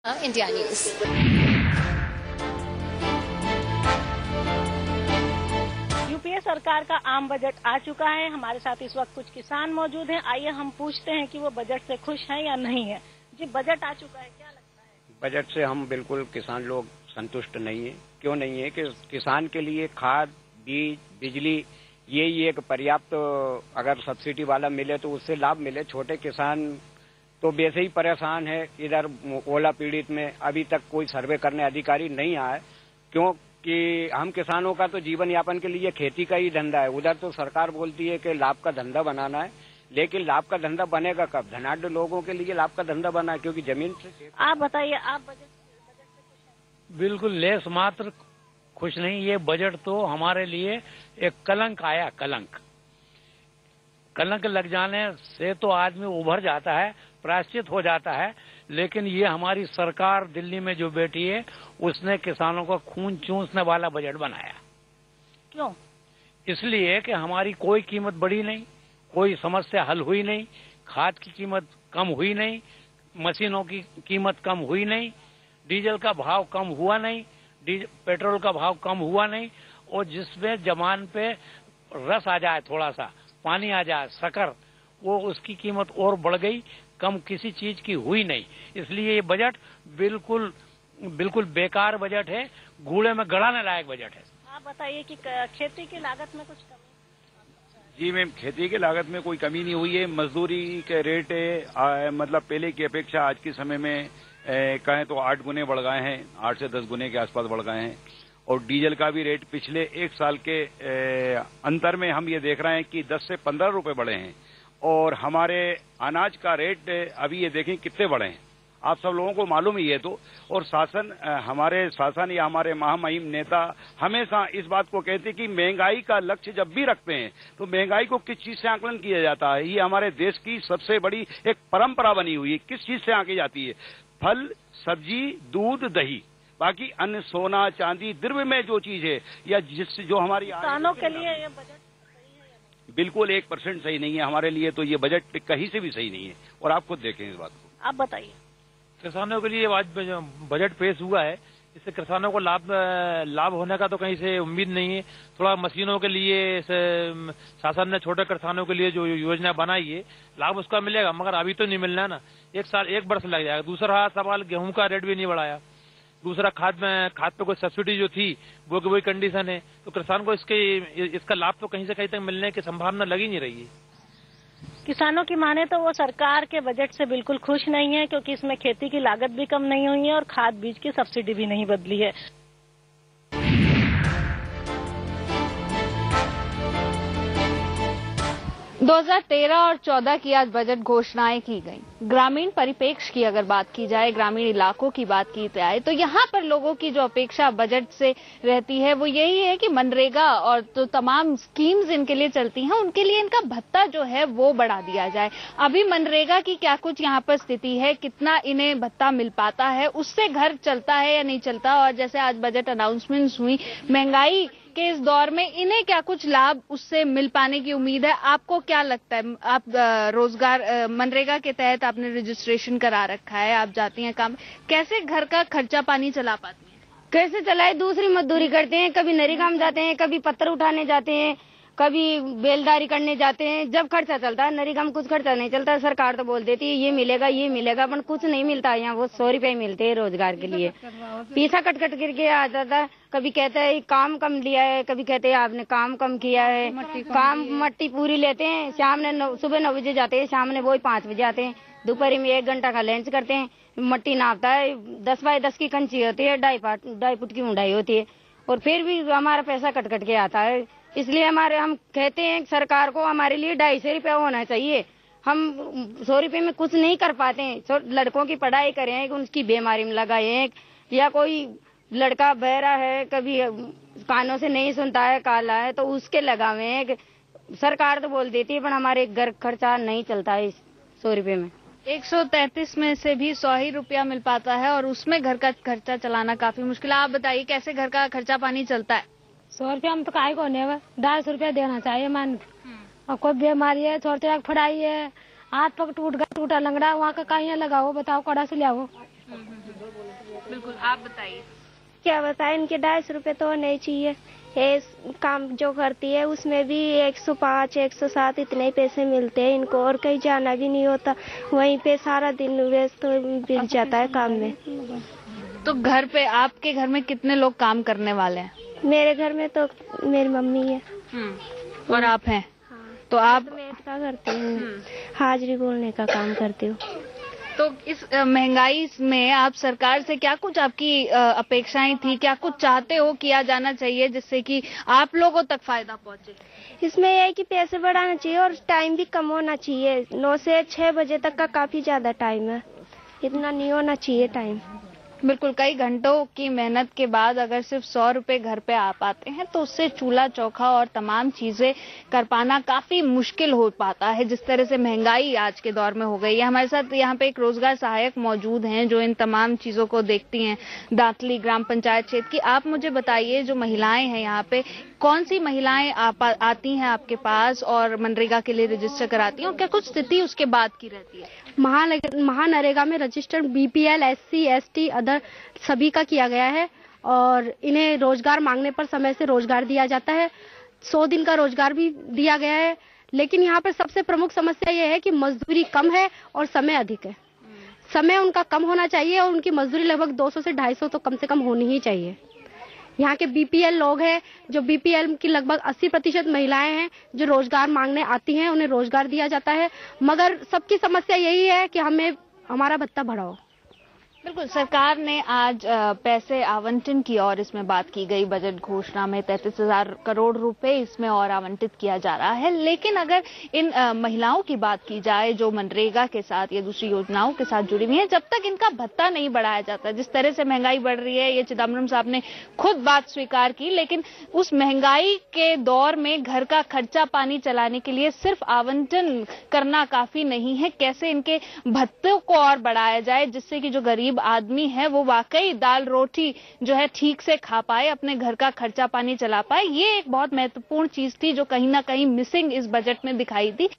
India news. UPA सरकार का आम बजट आ चुका है। हमारे साथ इस वक्त कुछ किसान मौजूद हैं। आइए हम पूछते हैं कि वो बजट से खुश हैं या नहीं है। जी, बजट आ चुका है, क्या लगता है? बजट से हम बिल्कुल किसान लोग संतुष्ट नहीं है। क्यों नहीं है कि किसान के लिए खाद, बीज, बिजली यही एक पर्याप्त अगर सब्सिडी वाला मिले तो उससे लाभ मिले। छोटे किसान तो वैसे ही परेशान है। इधर ओला पीड़ित में अभी तक कोई सर्वे करने अधिकारी नहीं आए, क्योंकि हम किसानों का तो जीवन यापन के लिए खेती का ही धंधा है। उधर तो सरकार बोलती है कि लाभ का धंधा बनाना है, लेकिन लाभ का धंधा बनेगा कब? धनाढ्य लोगों के लिए लाभ का धंधा बना है, क्योंकि जमीन से। आप बताइए, आप बजट से खुश हैं? बिल्कुल लेस मात्र खुश नहीं। ये बजट तो हमारे लिए एक कलंक आया। कलंक लग जाने से तो आदमी उभर जाता है, प्रायश्चित हो जाता है। लेकिन ये हमारी सरकार दिल्ली में जो बैठी है उसने किसानों का खून चूसने वाला बजट बनाया। क्यों? इसलिए कि हमारी कोई कीमत बढ़ी नहीं, कोई समस्या हल हुई नहीं, खाद की कीमत कम हुई नहीं, मशीनों की कीमत कम हुई नहीं, डीजल का भाव कम हुआ नहीं, पेट्रोल का भाव कम हुआ नहीं। और जिसमें जमान पे रस आ जाए, थोड़ा सा पानी आ जाए, शक्कर, वो उसकी कीमत और बढ़ गई, कम किसी चीज की हुई नहीं। इसलिए ये बजट बिल्कुल बेकार बजट है, घूड़े में गड़ाने लायक बजट है। आप बताइए कि खेती की लागत में कुछ कमी? जी मैम, खेती की लागत में कोई कमी नहीं हुई है। मजदूरी के रेट मतलब पहले की अपेक्षा आज के समय में कहें तो 8 गुने बढ़ गए हैं, 8 से 10 गुने के आसपास बढ़ गए हैं। और डीजल का भी रेट पिछले एक साल के अंतर में हम ये देख रहे हैं कि 10 से 15 रुपए बढ़े हैं। और हमारे अनाज का रेट अभी ये देखें कितने बढ़े हैं, आप सब लोगों को मालूम ही है। तो और हमारे शासन या हमारे महामहिम नेता हमेशा इस बात को कहते कि महंगाई का लक्ष्य जब भी रखते हैं तो महंगाई को किस चीज से आकलन किया जाता है। ये हमारे देश की सबसे बड़ी एक परंपरा बनी हुई है। किस चीज से आंकी जाती है? फल, सब्जी, दूध, दही। बाकी अन्य सोना, चांदी, द्रव्य में जो चीज है या जिससे जो हमारी किसानों के लिए ये बजट बिल्कुल 1% सही नहीं है। हमारे लिए तो ये बजट कहीं से भी सही नहीं है, और आप खुद देखें इस बात को। आप बताइए। किसानों के लिए आज बजट पेश हुआ है, इससे किसानों को लाभ होने का तो कहीं से उम्मीद नहीं है। थोड़ा मशीनों के लिए शासन ने छोटे किसानों के लिए जो योजना बनाई है, लाभ उसका मिलेगा, मगर अभी तो नहीं मिलना है ना। 1 वर्ष लग जाएगा। दूसरा सवाल, गेहूं का रेट भी नहीं बढ़ाया। दूसरा, खाद पे कोई सब्सिडी जो थी वो की वही कंडीशन है। तो किसान को इसका लाभ तो कहीं से कहीं तक मिलने की संभावना लगी नहीं रही है। किसानों की माने तो वो सरकार के बजट से बिल्कुल खुश नहीं है, क्योंकि इसमें खेती की लागत भी कम नहीं हुई है और खाद बीज की सब्सिडी भी नहीं बदली है। 2013 और 14 की आज बजट घोषणाएं की गई। ग्रामीण परिप्रेक्ष्य की अगर बात की जाए, ग्रामीण इलाकों की बात की जाए, तो यहाँ पर लोगों की जो अपेक्षा बजट से रहती है वो यही है कि मनरेगा और तो तमाम स्कीम्स इनके लिए चलती हैं, उनके लिए इनका भत्ता जो है वो बढ़ा दिया जाए। अभी मनरेगा की क्या कुछ यहाँ पर स्थिति है, कितना इन्हें भत्ता मिल पाता है, उससे घर चलता है या नहीं चलता, और जैसे आज बजट अनाउंसमेंट्स हुई, महंगाई के इस दौर में इन्हें क्या कुछ लाभ उससे मिल पाने की उम्मीद है? आपको क्या लगता है? आप रोजगार मनरेगा के तहत आपने रजिस्ट्रेशन करा रखा है, आप जाती हैं काम, कैसे घर का खर्चा पानी चला पाती हैं? कैसे चलाए? दूसरी मजदूरी करते हैं, कभी नरेगा में जाते हैं, कभी पत्थर उठाने जाते हैं, कभी बेलदारी करने जाते हैं। जब खर्चा चलता है, नरेगा में कुछ खर्चा नहीं चलता। सरकार तो बोल देती है ये मिलेगा, पर कुछ नहीं मिलता। यहाँ वो 100 रुपए मिलते हैं रोजगार के लिए। पैसा कट करके आ जाता है। कभी कहते हैं काम कम लिया है, कभी कहते हैं आपने काम कम किया है। मट्टी पूरी लेते हैं, सुबह 9 बजे जाते हैं, शाम में वही 5 बजे आते हैं। दोपहर में 1 घंटा का लंच करते हैं। मट्टी नापता है, 10 बाय 10 की कंची होती है, 2.5 फुट की ऊंचाई होती है, और फिर भी हमारा पैसा कट के आता है। इसलिए हम कहते हैं सरकार को हमारे लिए 250 रुपया होना चाहिए। हम 100 रुपये में कुछ नहीं कर पाते हैं। लड़कों की पढ़ाई करें, उनकी बीमारी में लगाए, या कोई लड़का बहरा है, कभी कानों से नहीं सुनता है, काला है, तो उसके लगावे। सरकार तो बोल देती है, पर हमारे घर खर्चा नहीं चलता है 100 रुपये में। 133 में से भी 100 ही रुपया मिल पाता है, और उसमें घर का खर्चा चलाना काफी मुश्किल है। आप बताइए कैसे घर का खर्चा पानी चलता है? 100 रुपया हम तो काय को नहीं, 250 रुपया देना चाहिए मान। और कोई बीमारी है, छोटे पढ़ाई है, हाथ पग टूटा लंगड़ा, वहाँ का कहीं लगाओ, बताओ, कड़ा से ले आओ। बिल्कुल, आप बताइए। क्या बताएं, इनके 250 रुपए तो नहीं चाहिए। ये काम जो करती है उसमें भी 105, 107 इतने ही पैसे मिलते हैं इनको, और कहीं जाना भी नहीं होता, वहीं पे सारा दिन व्यस्त बीत जाता है काम में। तो घर पे, आपके घर में कितने लोग काम करने वाले हैं? मेरे घर में तो मेरी मम्मी है। और आप हैं? तो आप मेड का करती हूँ, हाजिरी बोलने का काम करती हूँ। तो इस महंगाई में आप सरकार से क्या कुछ आपकी अपेक्षाएं थी, क्या कुछ चाहते हो किया जाना चाहिए जिससे कि आप लोगों तक फायदा पहुंचे? इसमें यह है कि पैसे बढ़ाना चाहिए और टाइम भी कम होना चाहिए। 9 से 6 बजे तक का काफी ज्यादा टाइम है, इतना नहीं होना चाहिए टाइम। बिल्कुल, कई घंटों की मेहनत के बाद अगर सिर्फ 100 रुपए घर पे आ पाते हैं तो उससे चूल्हा चौखा और तमाम चीजें कर पाना काफी मुश्किल हो पाता है। जिस तरह से महंगाई आज के दौर में हो गई है। हमारे साथ यहाँ पे एक रोजगार सहायक मौजूद हैं जो इन तमाम चीजों को देखती हैं, दांतली ग्राम पंचायत क्षेत्र की। आप मुझे बताइए, जो महिलाएं हैं यहाँ पे, कौन सी महिलाएं आती हैं आपके पास और मनरेगा के लिए रजिस्टर कराती हैं, और क्या कुछ स्थिति उसके बाद की रहती है? महानरेगा में registered BPL, SC, ST other सभी का किया गया है और इन्हें रोजगार मांगने पर समय से रोजगार दिया जाता है। 100 दिन का रोजगार भी दिया गया है। लेकिन यहाँ पर सबसे प्रमुख समस्या ये है कि मजदूरी कम है और समय अधिक है। समय उनका कम होना चाहिए और उनकी मजदूरी लगभग 200 से 250 तो कम से कम होनी ही चाहिए। यहाँ के BPL लोग हैं, जो BPL की लगभग 80% महिलाएं हैं जो रोजगार मांगने आती हैं, उन्हें रोजगार दिया जाता है। मगर सबकी समस्या यही है कि हमें हमारा भत्ता बढ़ाओ। बिल्कुल, सरकार ने आज पैसे आवंटन की और इसमें बात की गई। बजट घोषणा में 33,000 करोड़ रुपए इसमें और आवंटित किया जा रहा है। लेकिन अगर इन महिलाओं की बात की जाए जो मनरेगा के साथ या दूसरी योजनाओं के साथ जुड़ी हुई हैं, जब तक इनका भत्ता नहीं बढ़ाया जाता, जिस तरह से महंगाई बढ़ रही है, ये चिदम्बरम साहब ने खुद बात स्वीकार की, लेकिन उस महंगाई के दौर में घर का खर्चा पानी चलाने के लिए सिर्फ आवंटन करना काफी नहीं है। कैसे इनके भत्तों को और बढ़ाया जाए जिससे कि जो गरीब आदमी है वो वाकई दाल रोटी जो है ठीक से खा पाए, अपने घर का खर्चा पानी चला पाए। ये एक बहुत महत्वपूर्ण चीज थी जो कहीं ना कहीं मिसिंग इस बजट में दिखाई दी।